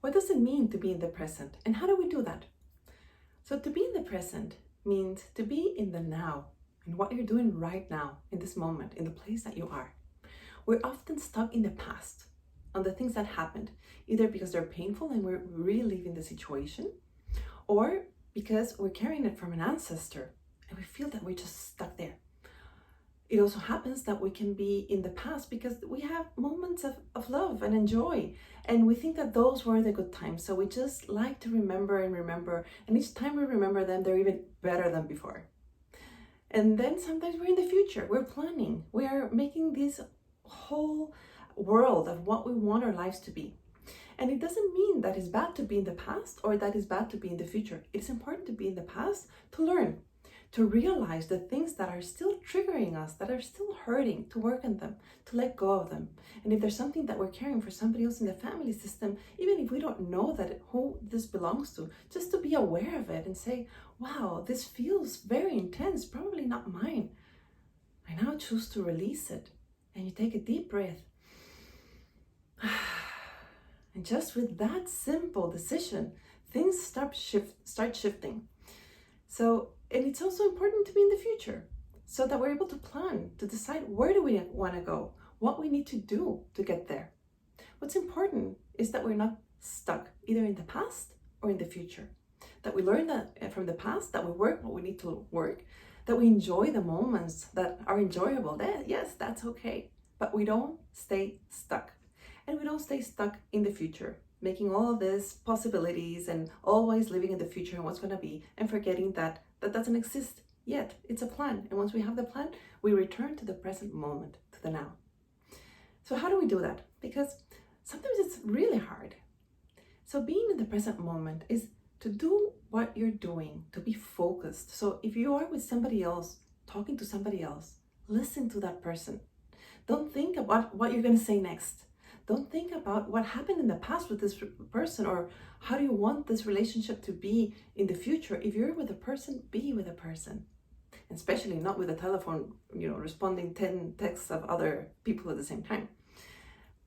What does it mean to be in the present? And how do we do that? So to be in the present means to be in the now, and what you're doing right now, in this moment, in the place that you are. We're often stuck in the past, on the things that happened, either because they're painful and we're reliving the situation, or because we're carrying it from an ancestor and we feel that we're just stuck there. It also happens that we can be in the past because we have moments of love and joy, and we think that those were the good times. So we just like to remember and remember, and each time we remember them, they're even better than before. And then sometimes we're in the future, we're planning, we are making this whole world of what we want our lives to be. And it doesn't mean that it's bad to be in the past or that it's bad to be in the future. It's important to be in the past to learn, to realize the things that are still triggering us, that are still hurting, to work on them, to let go of them. And if there's something that we're caring for somebody else in the family system, even if we don't know that who this belongs to, just to be aware of it and say, wow, this feels very intense, probably not mine. I now choose to release it. And you take a deep breath. And just with that simple decision, things start shifting. So, and it's also important to be in the future so that we're able to plan, to decide where do we want to go, what we need to do to get there. What's important is that we're not stuck either in the past or in the future. That we learn that from the past, that we work what we need to work, that we enjoy the moments that are enjoyable. Yes, that's okay. But we don't stay stuck. And we don't stay stuck in the future, making all of these possibilities and always living in the future and what's going to be, and forgetting that that doesn't exist yet. It's a plan. And once we have the plan, we return to the present moment, to the now. So how do we do that? Because sometimes it's really hard. So being in the present moment is to do what you're doing, to be focused. So if you are with somebody else, talking to somebody else, listen to that person. Don't think about what you're going to say next. Don't think about what happened in the past with this person, or how do you want this relationship to be in the future. If you're with a person, be with a person. Especially not with a telephone, responding 10 texts of other people at the same time.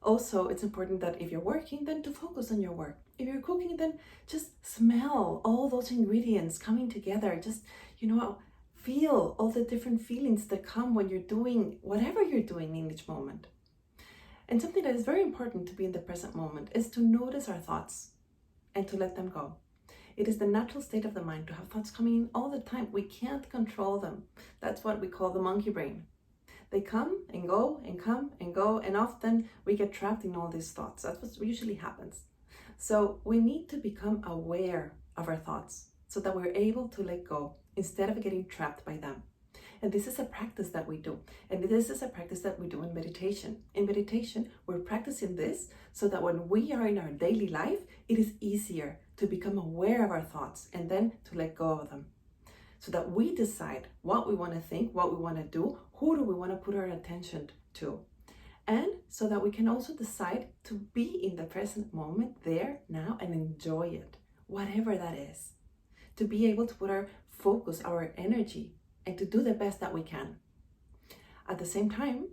Also, it's important that if you're working, then to focus on your work. If you're cooking, then just smell all those ingredients coming together. Just, feel all the different feelings that come when you're doing whatever you're doing in each moment. And something that is very important to be in the present moment is to notice our thoughts and to let them go. It is the natural state of the mind to have thoughts coming in all the time. We can't control them. That's what we call the monkey brain. They come and go and come and go, and often we get trapped in all these thoughts. That's what usually happens. So we need to become aware of our thoughts so that we're able to let go instead of getting trapped by them. And this is a practice that we do. And this is a practice that we do in meditation. In meditation, we're practicing this so that when we are in our daily life, it is easier to become aware of our thoughts and then to let go of them. So that we decide what we want to think, what we want to do, who do we want to put our attention to. And so that we can also decide to be in the present moment, there, now, and enjoy it, whatever that is. To be able to put our focus, our energy, and to do the best that we can. At the same time,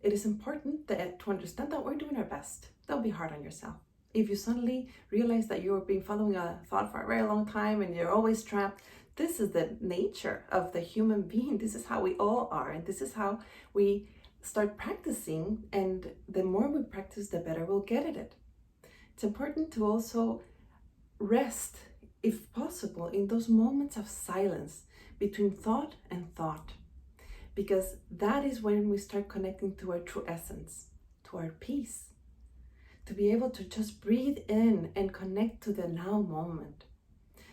it is important to understand that we're doing our best. Don't be hard on yourself. If you suddenly realize that you've been following a thought for a very long time and you're always trapped, this is the nature of the human being. This is how we all are, and this is how we start practicing, and the more we practice, the better we'll get at it. It's important to also rest, if possible, in those moments of silence between thought and thought, because that is when we start connecting to our true essence, to our peace, to be able to just breathe in and connect to the now moment.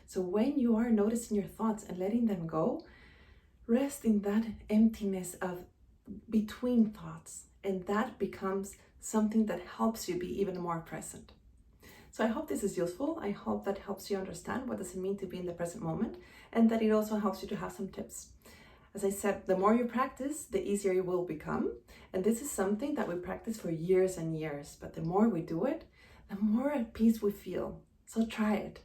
So when you are noticing your thoughts and letting them go, rest in that emptiness of between thoughts, and that becomes something that helps you be even more present. So I hope this is useful. I hope that helps you understand what does it mean to be in the present moment, and that it also helps you to have some tips. As I said, the more you practice, the easier it will become. And this is something that we practice for years and years. But the more we do it, the more at peace we feel. So try it.